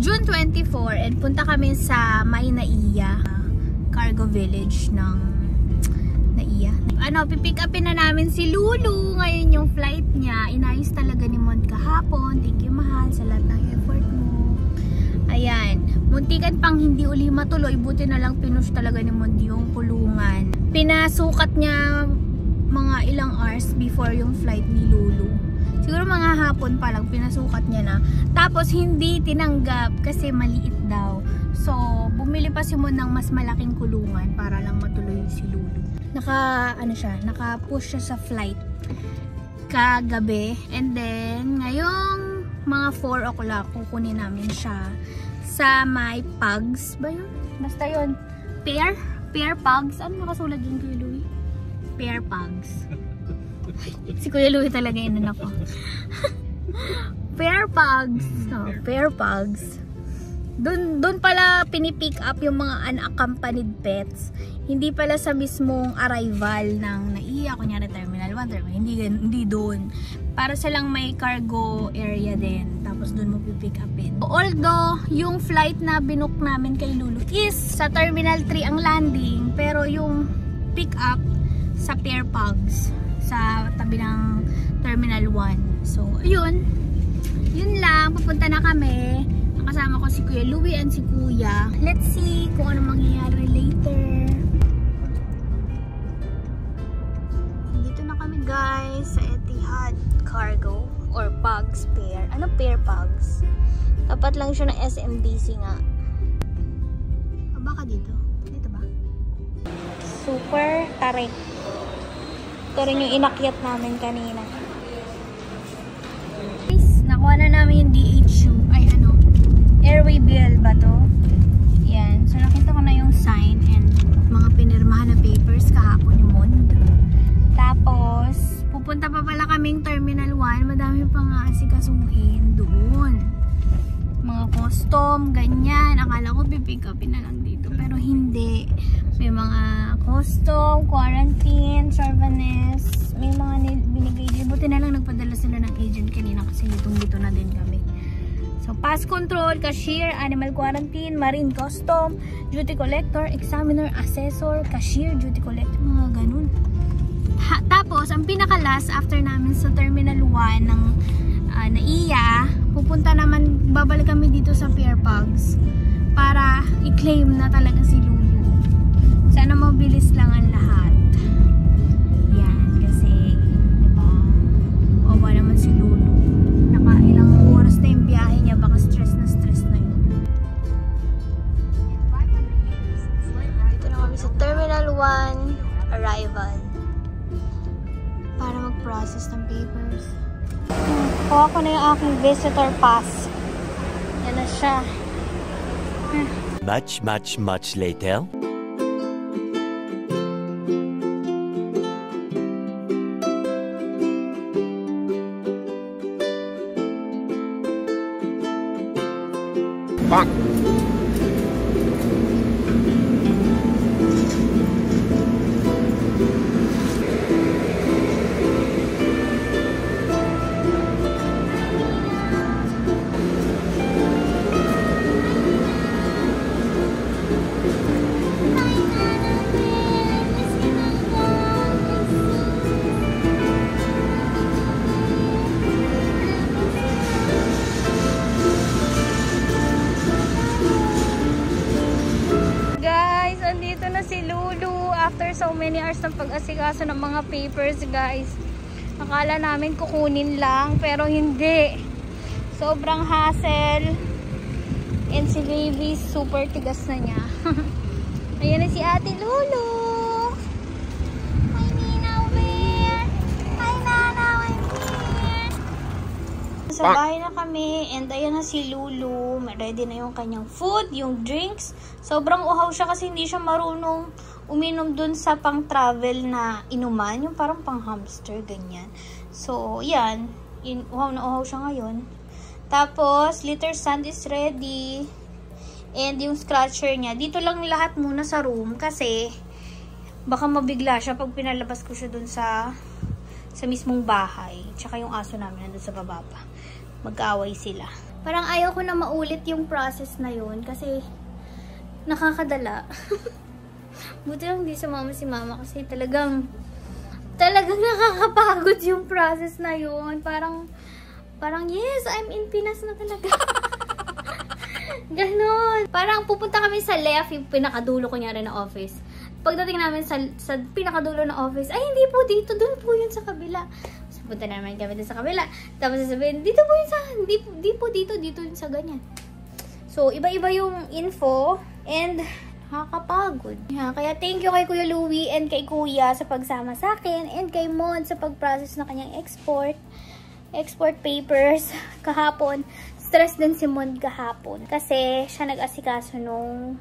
June 24 and punta kami sa May Naiya, cargo village ng Naiya. Pipick upin na namin si Lulu. Ngayon yung flight niya. Inayos talaga ni Mon kahapon. Thank you, mahal, sa lahat ng effort mo. Ayan. Muntikan pang hindi uli matuloy. Buti na lang pinush talaga ni Mon yung kulungan. Pinasukat niya mga ilang hours before yung flight ni Lulu. Siguro mga hapon pa lang pinasukat niya na. Tapos hindi tinanggap kasi maliit daw. So, bumili pa si Mon ng mas malaking kulungan para lang matuloy si Lulu. Naka-push siya sa flight kagabi. And then, ngayong mga 4 o'clock, kukunin namin siya sa may Pugs. Ba yun? Basta yun. Pear Pugs. Ano nakasulat dyan kay Louie? Pear Pugs. Si Kuya Louie talaga yun ako. Pear Pugs. No, Pear Pugs. Doon pala pinipick up yung mga unaccompanied pets. Hindi pala sa mismong arrival ng Naiya, kunyari Terminal 1, hindi doon. Para silang may cargo area din. Tapos doon mo pipick upin. Although, yung flight na binook namin kay Lulu is sa Terminal 3 ang landing. Pero yung pick up sa Pear Pugs sa tabi ng Terminal 1. So, ayun. Yun lang. Pupunta na kami. Nakasama ko si Kuya Louie and si Kuya. Let's see kung ano mangyayari later. Dito na kami guys sa Etihad Cargo or Pugs Pear. Ano Pear Pugs? Tapat lang siya ng SMDC nga. Baka dito. Dito ba? Super tarik. Ito rin yung inakyat namin kanina. Guys, nakuha na namin yung DHU. Ay airway bill ba to? Yan. So nakita ko na yung sign and mga pinirmahan na papers kahapon yung Mond. Tapos, pupunta pa pala kaming Terminal 1. Madami pa nga asikasuhin doon. Mga custom, ganyan. Akala ko pipick upin na lang dito. Pero hindi. May mga custom, quarantine, surveillance. May mga binigay din. Buti na lang nagpadala sila ng agent kanina kasi litong-lito na din kami. So, pass control, cashier, animal quarantine, marine custom, duty collector, examiner, assessor, cashier, duty collector, mga ganun. Tapos, ang pinaka-last after namin sa Terminal 1 ng Naiya, pupunta naman, babalik kami dito sa Pear Pugs para i-claim na talaga si Lulu. Sana mabilis lang ang lahat. Yan, kasi, diba, owa naman si Lulu. Ilang oras na yung biyahe niya, baka stress na yun. Dito na kami sa Terminal 1 arrival para mag-process ng papers. Kuha ko na yung aking visitor pass. Yan na siya. Much later. Bonk. After so many hours ng pag-asikaso ng mga papers, guys. Akala namin kukunin lang, pero hindi. Sobrang hassle. And si baby, super tigas na niya. Ayan na si Ate Lulu. Hi, Nina, where? Hi, Nana, I'm here. Sa bahay na kami, and ayan na si Lulu. Ready na yung kanyang food, yung drinks. Sobrang uhaw siya kasi hindi siya marunong uminom dun sa pang-travel na inuman, yung parang pang-hamster, ganyan. So, yan. Uhaw na uhaw siya ngayon. Tapos, litter stand is ready. And yung scratcher niya, dito lang lahat muna sa room kasi baka mabigla siya pag pinalabas ko siya dun sa mismong bahay. Tsaka yung aso namin nandun sa baba pa. Mag-aaway sila. Parang ayaw ko na maulit yung process na yun kasi nakakadala. Buti lang hindi sumama si mama kasi talagang nakakapagod yung process na yun. Parang yes, I'm in Pinas na talaga. Ganon. Parang pupunta kami sa left, yung pinakadulo ko niya rin na office. Pagdating namin sa pinakadulo na office, ay hindi po dito, dun po yun sa kabila. So, punta naman kami dun sa kabila. Tapos sasabihin, dito po yun sa, di po dito yun sa ganyan. So, iba-iba yung info and nakakapagod. Kaya thank you kay Kuya Louie and kay Kuya sa pagsama sa akin and kay Mon sa pag-process na kanyang export papers kahapon. Stress din si Mon kahapon kasi siya nag-asikaso nung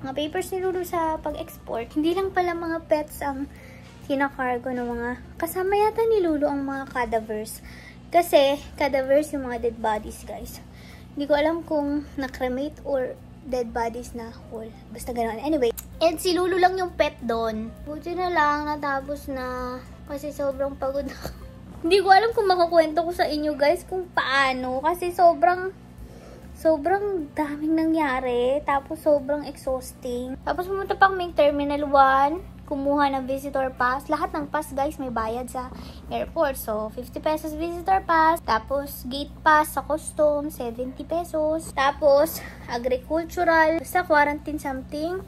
mga papers ni Lulu sa pag-export. Hindi lang pala mga pets ang kinakargo ng mga kasama yata ni Lulu ang mga cadavers. Kasi cadavers yung mga dead bodies, guys. Hindi ko alam kung na-cremate or dead bodies na whole. Basta ganoon. Anyway, and si Lulu lang yung pet doon. Buti na lang natapos na kasi sobrang pagod ako. Hindi ko alam kung makakwento ko sa inyo, guys, kung paano. Kasi sobrang daming nangyari. Tapos sobrang exhausting. Tapos pumunta pa kaming Terminal 1. Kumuha ng visitor pass. Lahat ng pass, guys, may bayad sa airport. So, 50 pesos visitor pass. Tapos, gate pass sa custom, 70 pesos. Tapos, agricultural, sa quarantine something.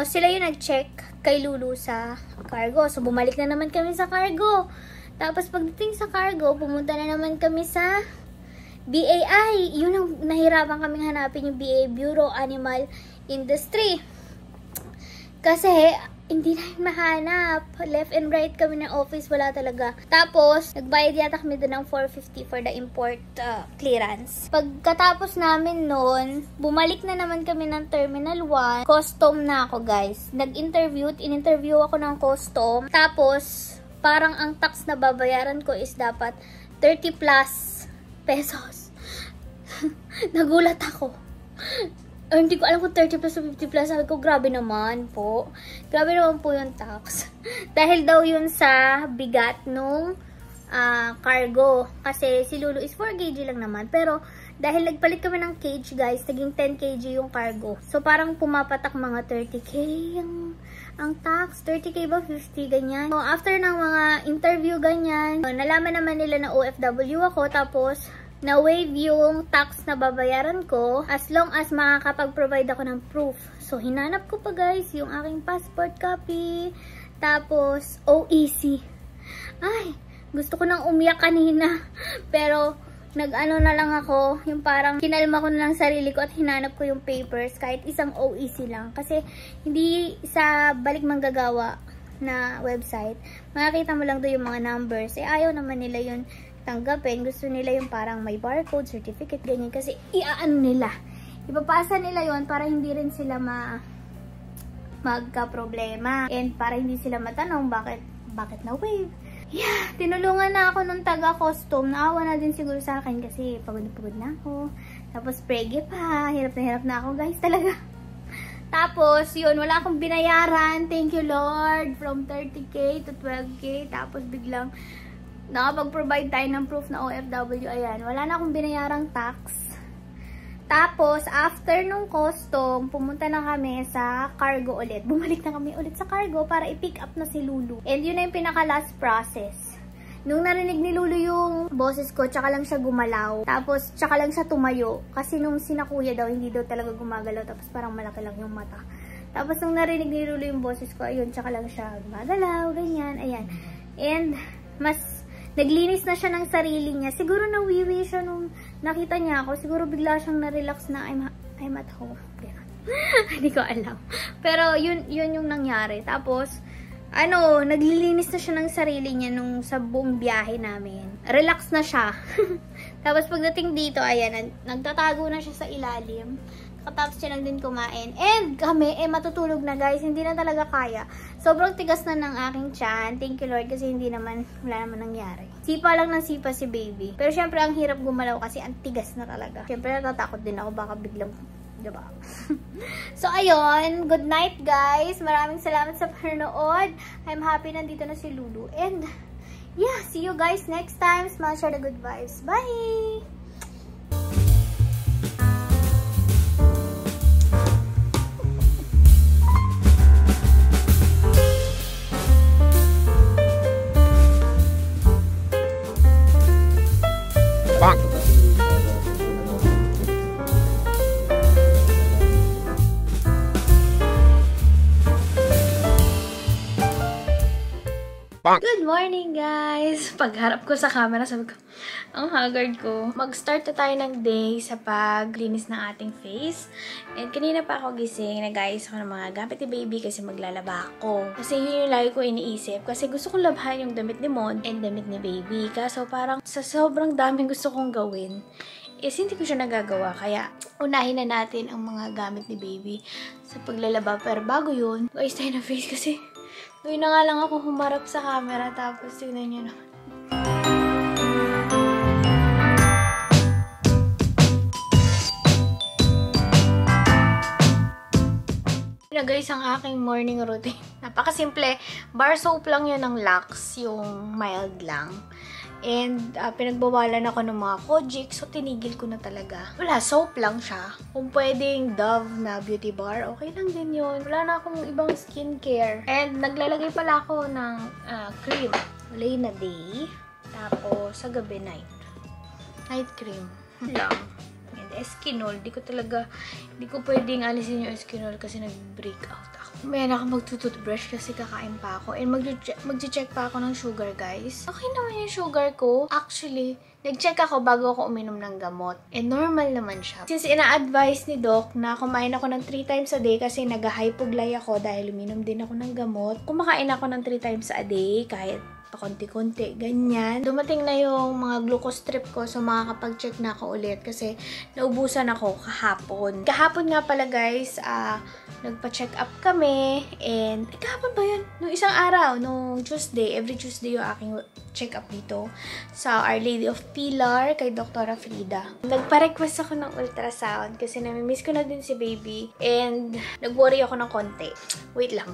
Sila yung nag-check kay Lulu sa cargo. So, bumalik na naman kami sa cargo. Tapos, pagdating sa cargo, pumunta na naman kami sa BAI. Yun ang nahirapan kaming hanapin yung BAI, Bureau Animal Industry. Kasi, hindi namin mahanap. Left and right kami ng office, wala talaga. Tapos, nagbayad yata kami doon ng 450 for the import clearance. Pagkatapos namin noon, bumalik na naman kami ng Terminal 1. Custom na ako, guys. In-interview ako ng custom. Tapos, parang ang tax na babayaran ko is dapat 30 plus pesos. Nagulat ako. Hindi ko alam kung 30 plus o 50 plus. Sabi ko, grabe naman po. Grabe naman po yung tax. Dahil daw yun sa bigat nung cargo. Kasi si Lulu is 4 kg lang naman. Pero dahil nagpalit kami ng cage, guys, naging 10 kg yung cargo. So parang pumapatak mga 30k ang tax. 30k ba? 50, ganyan. So after ng mga interview, ganyan, nalaman naman nila na OFW ako. Tapos na-waive yung tax na babayaran ko as long as makakapag-provide ako ng proof. So, hinanap ko pa, guys, yung aking passport copy. Tapos, OEC. Ay, gusto ko nang umiyak kanina. Pero, nag-ano na lang ako, yung parang kinalma ko na lang sarili ko at hinanap ko yung papers kahit isang OEC lang. Kasi, hindi sa balik manggagawa na website, makikita mo lang doon yung mga numbers. Ayaw naman nila yun tanggapin. Gusto nila yung parang may barcode, certificate, ganyan. Kasi iaano nila. Ipapasa nila yon para hindi rin sila magka-problema. And para hindi sila matanong bakit na-waive. Yeah, tinulungan na ako ng taga-custom. Naawa na din siguro sa akin kasi pagod na ako. Tapos prege pa. Hirap na ako, guys, talaga. Tapos, yun, wala akong binayaran. Thank you, Lord. From 30k to 12k. Tapos biglang nakapag-provide tayo ng proof na OFW. Ayan, wala na akong binayarang tax. Tapos, after nung custom, pumunta na kami sa cargo ulit. Bumalik na kami ulit sa cargo para i-pick up na si Lulu. And yun na yung pinaka-last process. Nung narinig ni Lulu yung boses ko, tsaka lang siya gumalaw. Tapos, tsaka lang siya tumayo. Kasi nung sinakuya daw, hindi daw talaga gumagalaw. Tapos, parang malaki lang yung mata. Tapos, nung narinig ni Lulu yung boses ko, ayun, tsaka lang siya gumagalaw, ganyan, ayan. And, naglinis na siya ng sarili niya. Siguro nawiwi siya nung nakita niya ako. Siguro bigla siyang na-relax na I'm at home. Hindi ko alam. Pero yun yung nangyari. Tapos, naglilinis na siya ng sarili niya nung sa buong biyahe namin. Relax na siya. Tapos pagdating dito, ayan, nagtatago na siya sa ilalim. Katapos siya lang din kumain. And kami, matutulog na, guys. Hindi na talaga kaya. Sobrang tigas na ng aking tiyan. Thank you, Lord, kasi wala naman nangyari. Sipa lang ng sipa si baby. Pero syempre, ang hirap gumalaw kasi ang tigas na talaga. Syempre, natatakot din ako. Baka biglang, diba? So, ayun. Good night, guys. Maraming salamat sa panonood. I'm happy nandito na si Lulu. And, yeah, see you guys next time. Smile, share the good vibes. Bye! Good morning, guys! Pagharap ko sa camera, sabi ko, ang haggard ko. Mag-start na tayo ng day sa paglinis ng ating face. And kanina pa ako gising, nag-ayos ako ng mga gamit ni baby kasi maglalaba ako. Kasi yun yung lagi ko iniisip. Kasi gusto kong labahan yung damit ni Mon and damit ni baby. Kaso parang sa sobrang daming gusto kong gawin, hindi ko siya nagagawa. Kaya unahin na natin ang mga gamit ni baby sa paglalaba. Pero bago yun, ayos tayo ng face kasi ngayon na nga lang ako humarap sa camera, tapos tignan nyo naman. Na guys, ang aking morning routine. Napakasimple. Bar soap lang yun ng Lux, yung mild lang. And pinagbawalan ako ng mga Kojic, so tinigil ko na talaga. Wala, soap lang siya. Kung pwedeng Dove na beauty bar, okay lang din yun. Wala na akong ibang skincare. And naglalagay pala ako ng cream. Wala na day. Tapos sa gabi night. Night cream. Lang. And Eskinol. Di ko pwedeng alisin yung Eskinol kasi nag-break out ako. May ako magtututbrush kasi kakain pa ako. And mag-check pa ako ng sugar, guys. Okay naman yung sugar ko. Actually, nag-check ako bago ako uminom ng gamot. And normal naman siya. Since ina-advise ni Doc na kumain ako ng 3 times a day kasi nag-hypoglay ako dahil uminom din ako ng gamot. Kumakain ako ng 3 times a day kahit pakunti-kunti, ganyan. Dumating na yung mga glucose trip ko, so makakapag-check na ako ulit kasi naubusan ako kahapon. Kahapon nga pala, guys, nagpa-check up kami and kahapon ba yun? Nung isang araw, nung Tuesday, every Tuesday yung aking check up dito sa Our Lady of Pilar kay Dr. Frida. Nagpa-request ako ng ultrasound kasi namimiss ko na din si baby and nag-worry ako ng konti. Wait lang.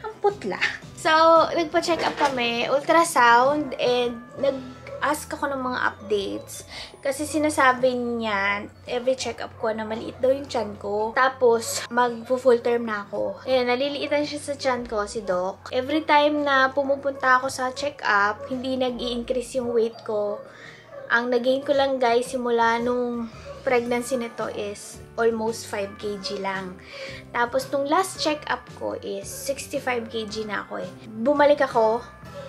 Ang putla. So, nagpa-check up kami, ultrasound, and nag-ask ako ng mga updates. Kasi sinasabi niya, every check up ko na maliit daw yung tiyan ko. Tapos, mag-full term na ako. Ayan, naliliitan siya sa tiyan ko, si Doc. Every time na pumupunta ako sa check up, hindi nag-i-increase yung weight ko. Ang nag-gain ko lang, guys, simula nung pregnancy nito is almost 5 kg lang. Tapos, nung last check-up ko is 65 kg na ako eh. Bumalik ako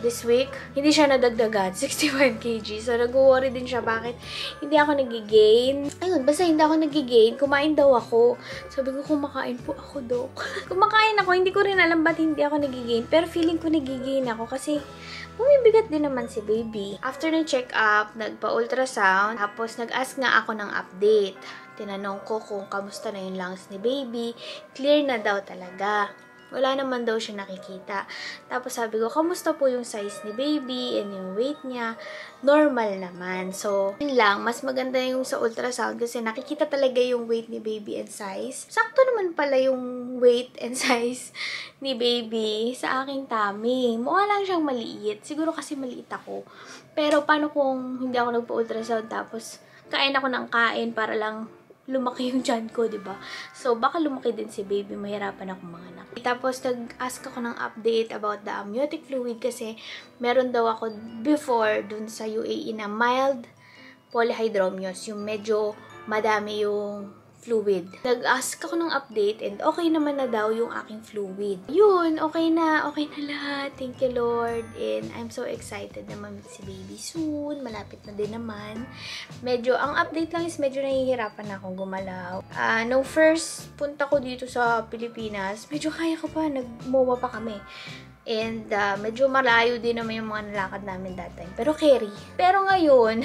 this week, hindi siya nadagdagan, 65 kg. So, nag-worry din siya bakit hindi ako nagigain. Ayun, basta hindi ako nagigain, kumain daw ako. Sabi ko, kumakain po ako, Doc. Kumakain ako, hindi ko rin alam ba't hindi ako nagigain. Pero feeling ko nagigain ako kasi bumibigat din naman si baby. After ng check-up, nagpa-ultrasound, tapos nag-ask nga ako ng update. Tinanong ko kung kamusta na yung lungs ni baby. Clear na daw talaga. Wala naman daw siya nakikita. Tapos sabi ko, kamusta po yung size ni baby and yung weight niya? Normal naman. So, yun lang. Mas maganda yung sa ultrasound kasi nakikita talaga yung weight ni baby and size. Sakto naman pala yung weight and size ni baby sa aking tummy. Mukha lang siyang maliit. Siguro kasi maliit ako. Pero paano kung hindi ako nagpa-ultrasound tapos kain ako ng kain para lang lumaki yung tiyan ko, diba? So, baka lumaki din si baby. Mahirapan akong mga anak. Tapos, nag-ask ako ng update about the amniotic fluid kasi meron daw ako before dun sa UAE na mild polyhydramnios. Yung medyo madami yung fluid. Nag-ask ako ng update and okay naman na daw yung aking fluid. Yun, okay na lahat. Thank you, Lord. And I'm so excited na mamit si baby soon. Malapit na din naman. Medyo, ang update lang is medyo nahihirapan na akong gumalaw. Nung first punta ko dito sa Pilipinas, medyo kaya ko pa, nag-MOA pa kami. And medyo malayo din naman yung mga nalakad namin that time. Pero carry. Pero ngayon,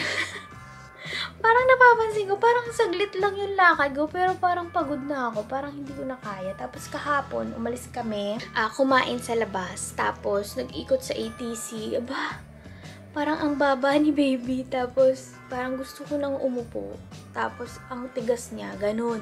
parang napapansin ko, parang saglit lang yung lakad ko, pero parang pagod na ako, parang hindi ko na kaya. Tapos kahapon, umalis kami, kumain sa labas, tapos nag-ikot sa ATC, aba, parang ang baba ni baby, tapos parang gusto ko nang umupo, tapos ang tigas niya, ganun.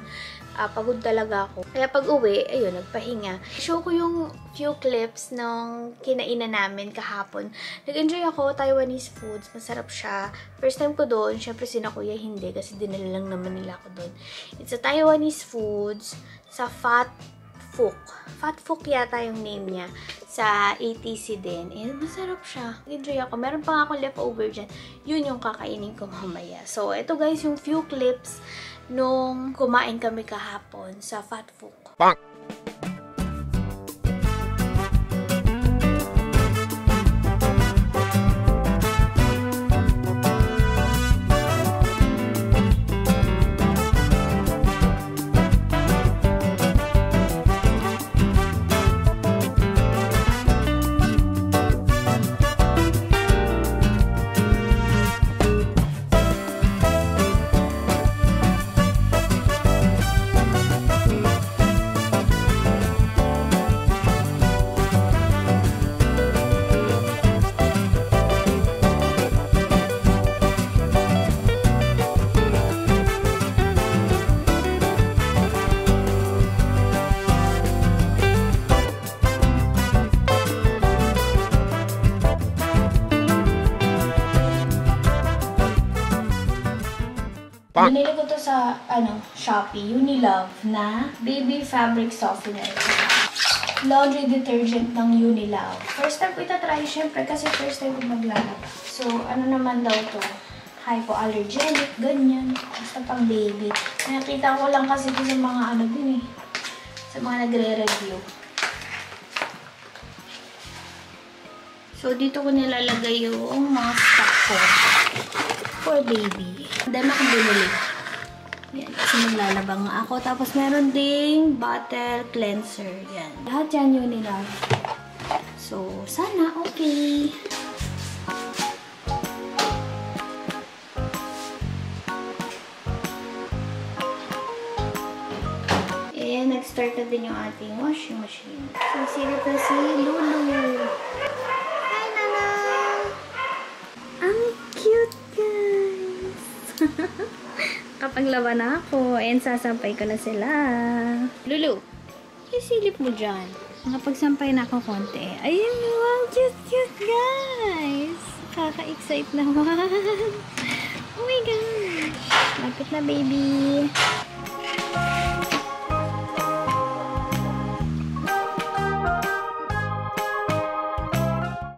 Pagod talaga ako. Kaya pag uwi, ayun, nagpahinga. Show ko yung few clips ng kinainan namin kahapon. Nag-enjoy ako, Taiwanese foods. Masarap siya. First time ko doon, syempre sina kuya hindi kasi dinala lang naman nila ako doon. It's a Taiwanese foods sa Fat Fook. Fat Fook yata yung name niya. Sa ATC din. And masarap siya. Enjoy ako. Meron pa nga ako leftover dyan. Yun yung kakainin ko mamaya. So, ito guys yung few clips nung kumain kami kahapon sa Fat Fook. Bang! Binili ko to sa, Shopee, Unilove na baby fabric softener. Laundry detergent ng Unilove. First time ko itatry, syempre, kasi first time ko maglalaba. So, ano naman daw to? Hypoallergenic, ganyan. Basta pang baby. Nakita ko lang kasi ito sa mga din eh. Sa mga nagre-review. So, dito ko nilalagay yung mga stock ko. For baby. Dami akong binili. Yan. Kasi maglalaba nga ako. Tapos meron ding bottle cleanser. Yan. Lahat yan yun nila. So, sana okay. And nag-start na din yung ating washing machine. So, silip na si Lulu. Hi, Nana! Ang cute, guys! Kapag laba na ako, and sasampay ko na sila. Lulu, isilip mo dyan. Nakapagsampay na ako konti. Ayun, wow, cute, guys! Kaka-excite naman. Oh my gosh! Lapit na, baby!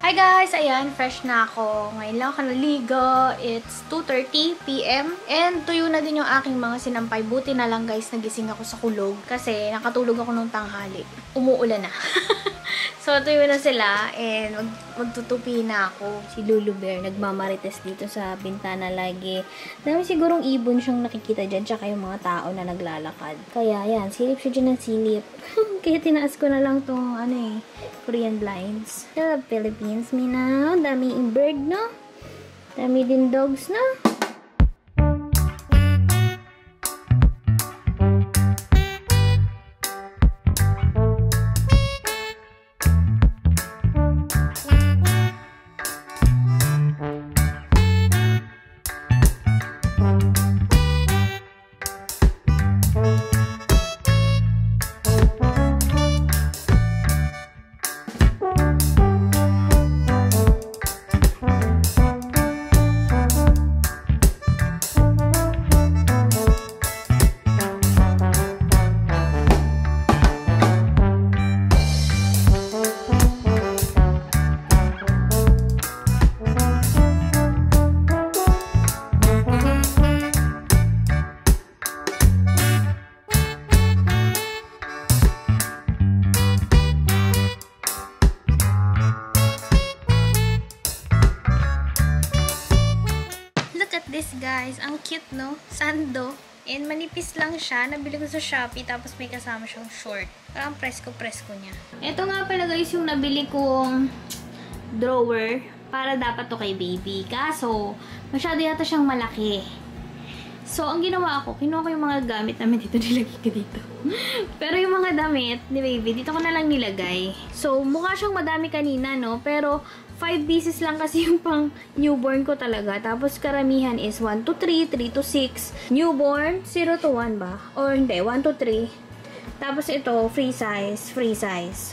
Hi guys! Ayan, fresh na ako. Ngayon lang ako naligo. It's 2:30 PM. And tuyo na din yung aking mga sinampay. Buti na lang guys, nagising ako sa kulog. Kasi nakatulog ako nung tanghali. Umuulan na. So, tuyo na sila. And magtutupi na ako. Si Lulu Bear, nagmamarites dito sa bintana lagi. Dami sigurong ibon siyang nakikita dyan. Tsaka yung mga tao na naglalakad. Kaya, yan. Silip siya dyan ng silip. Kaya tinaas ko na lang tong, Korean blinds. I love Philippines, Mina. Dami yung bird, no? Dami din dogs, no? This guys, ang cute no? Sando. And manipis lang siya. Nabili ko sa Shopee. Tapos may kasama siyang short. Parang presko-presko niya. Ito nga pala guys yung nabili kong drawer. Para dapat to kay baby. Kaso, masyado yata siyang malaki. So, ang ginawa ko, kinuha ko yung mga gamit namin dito. Nilagay ko dito. Pero yung mga damit ni baby, dito ko na lang nilagay. So, mukha siyang madami kanina, no? Pero, 5 pieces lang kasi yung pang newborn ko talaga. Tapos karamihan is 1 to 3, 3 to 6. Newborn, 0 to 1 ba? Or hindi, 1 to 3. Tapos ito, free size.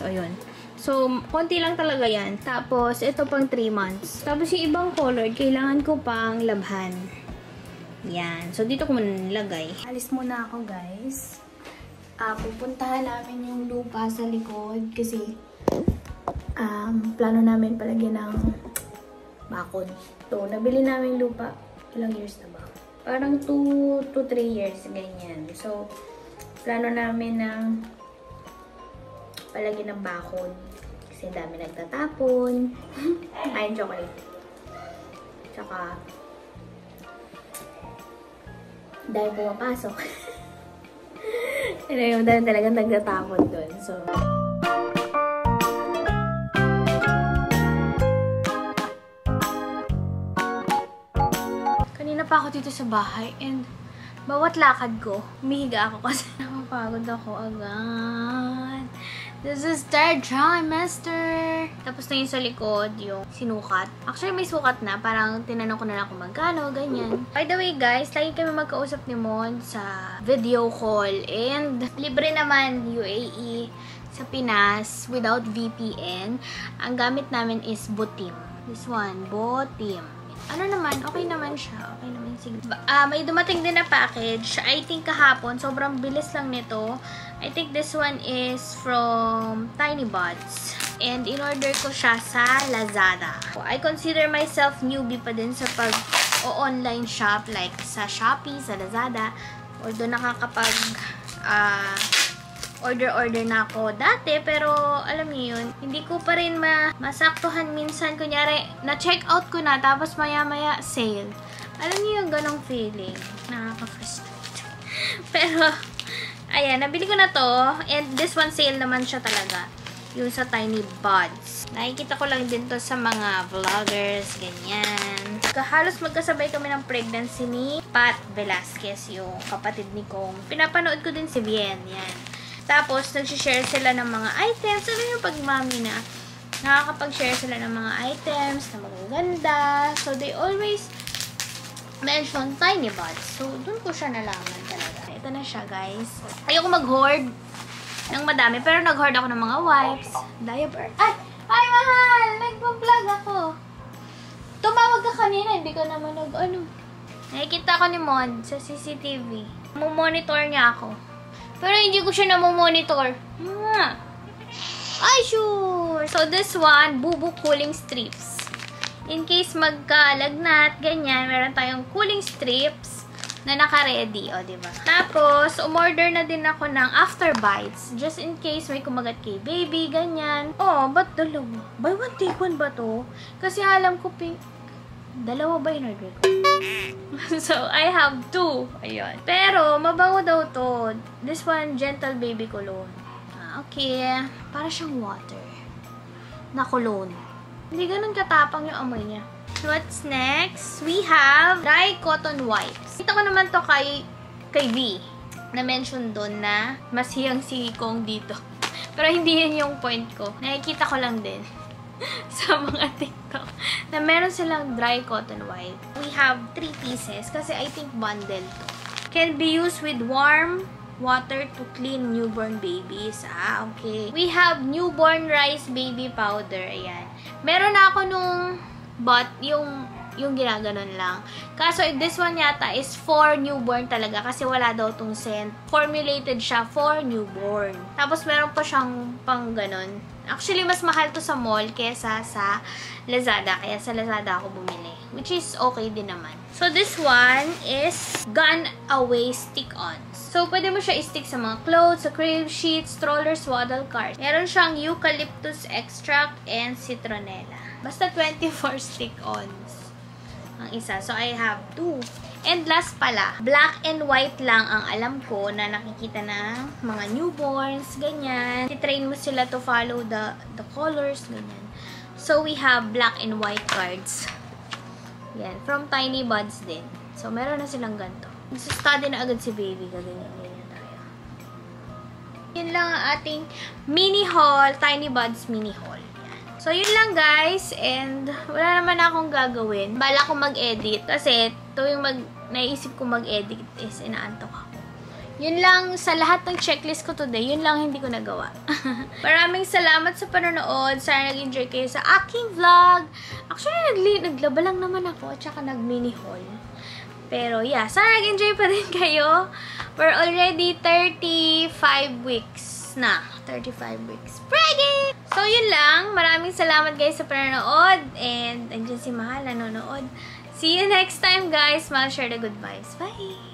O yun. So, konti lang talaga yan. Tapos, ito pang 3 months. Tapos yung ibang colored, kailangan ko pang labhan. Yan. So, dito ko muna nilagay. Alis muna ako, guys. pupuntahan namin yung lupa sa likod kasi plano namin palagyan ng bakod. So, nabili namin lupa. Ilang years na ba? Parang 2 to 3 years, ganyan. So, plano namin ng palagyan ng bakod. Kasi dami nagtatapon. Ayun, chocolate. Tsaka, dahil pumapasok. Yung dahil talagang nagtatapon doon. So, kanina pa ako dito sa bahay and bawat lakad ko, humihiga ako kasi napapagod ako agad. This is third trimester. Tapos na yung sa likod, yung sinukat. Actually, may sukat na. Parang tinanong ko na lang kung magkano, ganyan. By the way, guys, lagi kami magkausap ni Mon sa video call. And libre naman UAE sa Pinas without VPN. Ang gamit namin is Botim. This one, Botim. Ano naman, okay naman siya. Okay naman, sige. May dumating din na package. I think kahapon, sobrang bilis lang nito. I think this one is from Tiny Buds. And in-order ko siya sa Lazada. I consider myself newbie pa din sa pag-online shop. Like sa Shopee, sa Lazada. Although nakakapag order na ako dati, pero alam niyo yun, hindi ko pa rin masaktuhan minsan. Kunyari, na-check out ko na, tapos maya-maya sale. Alam niyo yung ganong feeling. Nakaka-frustrate. Pero, ayan, nabili ko na to. And this one sale naman siya talaga. Yung sa Tiny Buds. Nakikita ko lang din to sa mga vloggers, ganyan. Halos magkasabay kami ng pregnancy ni Pat Velasquez, yung kapatid ni Kong. Pinapanood ko din si Bien, yan. Tapos, nag-share sila ng mga items. Ano yung pag-mami na nakakapag-share sila ng mga items na magaganda. So, they always mention Tiny Buds. So, dun ko siya nalaman talaga. Ito na siya, guys. Ayoko mag-hoard ng madami. Pero nag-hoard ako ng mga wipes, diaper. Ay, mahal! Nagpa-vlog ako. Tumawag ka kanina. Hindi ka naman nakikita ko ni Mon sa CCTV. Mumonitor niya ako. Pero hindi ko siya namomonitor. Ay, sure! So, this one, Bubu Cooling Strips. In case magkalagnat, ganyan, meron tayong cooling strips na naka-ready. O, diba? Tapos, umorder na din ako ng After Bites. Just in case may kumagat kay baby, ganyan. Oh, ba't dalawa? Buy one, take one ba to? Kasi alam ko, dalawa ba in order ko? So, I have 2. Ayun. Pero, mabango daw to. This one, Gentle Baby Cologne. Okay. Para siyang water. Na cologne. Hindi ganun katapang yung amoy niya. What's next? We have dry cotton wipes. Kita ko naman to kay V. Na-mention doon na mas hiyang si Kong dito. Pero hindi yun yung point ko. Nakikita ko lang din sa mga TikTok na meron silang dry cotton wipe. We have 3 pieces kasi I think bundle to. Can be used with warm water to clean newborn babies. Okay. We have newborn rice baby powder. Ayan. Meron na ako nung yung ginaganon lang. Kaso, this one yata is for newborn talaga kasi wala daw tong scent. Formulated siya for newborn. Tapos, meron pa siyang pang ganon. Actually, mas mahal to sa mall kesa sa Lazada. Kaya sa Lazada ako bumili. Which is okay din naman. So, this one is Gun Away Stick-Ons. So, pwede mo siya i-stick sa mga clothes, sa crib sheets, stroller, swaddle cart. Meron siyang eucalyptus extract and citronella. Basta 24 stick-ons ang isa. So, I have 2. And last pala, black and white lang ang alam ko na nakikita ng mga newborns, ganyan. I-train mo sila to follow the colors, ganyan. So, we have black and white cards. Yan. From Tiny Buds din. So, meron na silang ganito. Study na agad si baby. Ganyan tayo. Yun lang ang ating mini haul. Tiny Buds mini haul. So, yun lang guys. And, wala naman akong gagawin. Bala ko mag-edit. Kasi, ito yung naisip ko mag-edit is inaantok ako. Yun lang sa lahat ng checklist ko today. Yun lang hindi ko nagawa. Maraming salamat sa panonood. Sana nag-enjoy kayo sa aking vlog. Actually, naglaba lang naman ako. At saka nag-mini haul. Pero yeah, sana nag-enjoy pa din kayo. We're already 35 weeks na. 35 weeks. Pregnant! So yun lang. Maraming salamat guys sa panonood. And andyan si Mahal nanonood. See you next time guys. Mahal, share the good vibes. Bye!